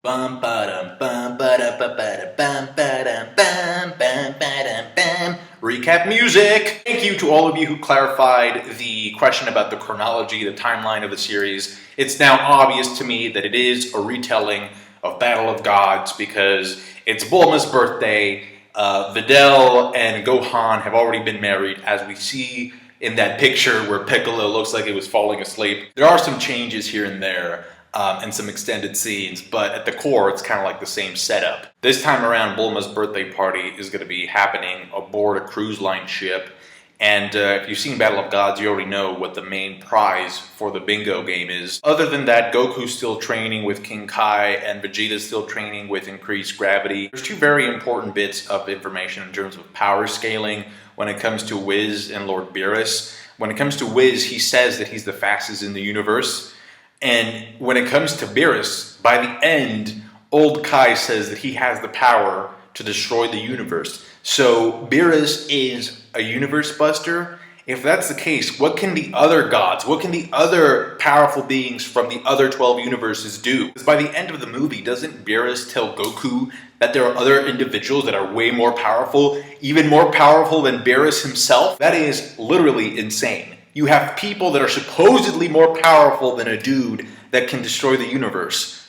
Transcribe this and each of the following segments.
Bum ba-dum bum ba-dum ba-ba-dum bum ba-dum bum bum ba-dum bum. Recap music! Thank you to all of you who clarified the question about the chronology, the timeline of the series. It's now obvious to me that it is a retelling of Battle of Gods because it's Bulma's birthday. Videl and Gohan have already been married, as we see in that picture where Piccolo looks like he was falling asleep. There are some changes here and there. And some extended scenes, but at the core, it's kind of like the same setup. This time around, Bulma's birthday party is going to be happening aboard a cruise line ship, and if you've seen Battle of Gods, you already know what the main prize for the bingo game is. Other than that, Goku's still training with King Kai, and Vegeta's still training with increased gravity. There's two very important bits of information in terms of power scaling when it comes to Whis and Lord Beerus. When it comes to Whis, he says that he's the fastest in the universe. And when it comes to Beerus, by the end, old Kai says that he has the power to destroy the universe. So Beerus is a universe buster. If that's the case, what can the other gods, what can the other powerful beings from the other 12 universes do? Because by the end of the movie, doesn't Beerus tell Goku that there are other individuals that are way more powerful, even more powerful than Beerus himself? That is literally insane. You have people that are supposedly more powerful than a dude that can destroy the universe.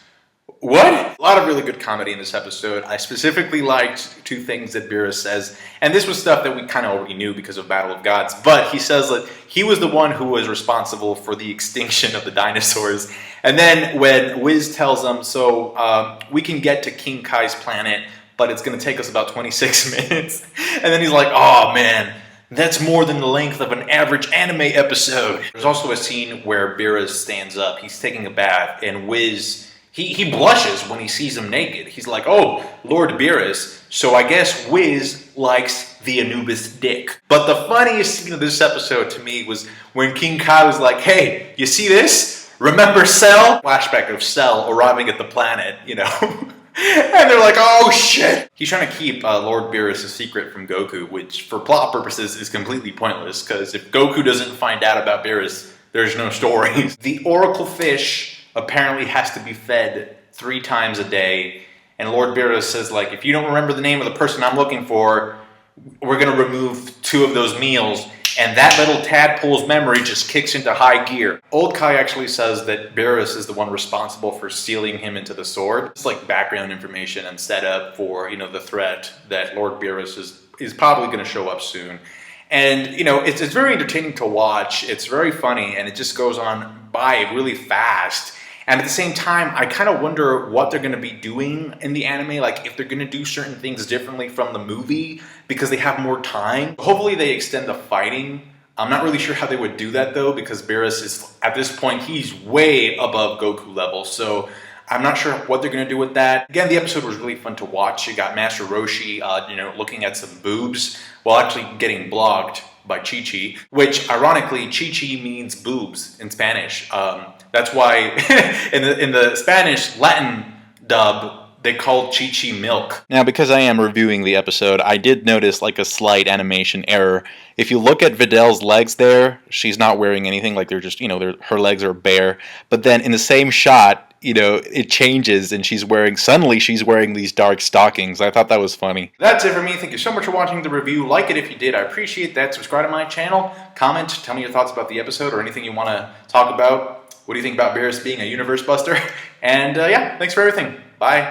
What? A lot of really good comedy in this episode. I specifically liked two things that Beerus says, and this was stuff that we kind of already knew because of Battle of Gods, but he says that he was the one who was responsible for the extinction of the dinosaurs. And then when Whis tells him, so we can get to King Kai's planet, but it's going to take us about 26 minutes. And then he's like, oh man, that's more than the length of an average anime episode. There's also a scene where Beerus stands up. He's taking a bath, and Whis, he blushes when he sees him naked. He's like, oh, Lord Beerus. So I guess Whis likes the Anubis dick. But the funniest scene of this episode to me was when King Kai was like, hey, you see this? Remember Cell? Flashback of Cell arriving at the planet, you know. And they're like, oh shit! He's trying to keep Lord Beerus a secret from Goku, which for plot purposes is completely pointless, because if Goku doesn't find out about Beerus, there's no story. The Oracle Fish apparently has to be fed 3 times a day, and Lord Beerus says, like, if you don't remember the name of the person I'm looking for, we're going to remove 2 of those meals. And that little tadpole's memory just kicks into high gear. Old Kai actually says that Beerus is the one responsible for sealing him into the sword. It's like background information and setup for, you know, the threat that Lord Beerus is probably going to show up soon. And, you know, it's very entertaining to watch. It's very funny, and it just goes on by really fast. And at the same time, I kind of wonder what they're going to be doing in the anime, like if they're going to do certain things differently from the movie because they have more time. Hopefully they extend the fighting. I'm not really sure how they would do that though, because Beerus is, at this point, he's way above Goku level. So I'm not sure what they're going to do with that. Again, the episode was really fun to watch. You got Master Roshi, you know, looking at some boobs while actually getting blocked by Chi-Chi, which ironically, Chi-Chi means boobs in Spanish. That's why in the Spanish Latin dub, they called Chi-Chi milk. Now, because I am reviewing the episode, I did notice like a slight animation error. If you look at Videl's legs there, she's not wearing anything, like they're just, you know, her legs are bare. But then in the same shot, you know, it changes and suddenly she's wearing these dark stockings. I thought that was funny. That's it for me. Thank you so much for watching the review. Like it if you did. I appreciate that. Subscribe to my channel. Comment. Tell me your thoughts about the episode or anything you want to talk about. What do you think about Beerus being a universe buster? And yeah, thanks for everything. Bye.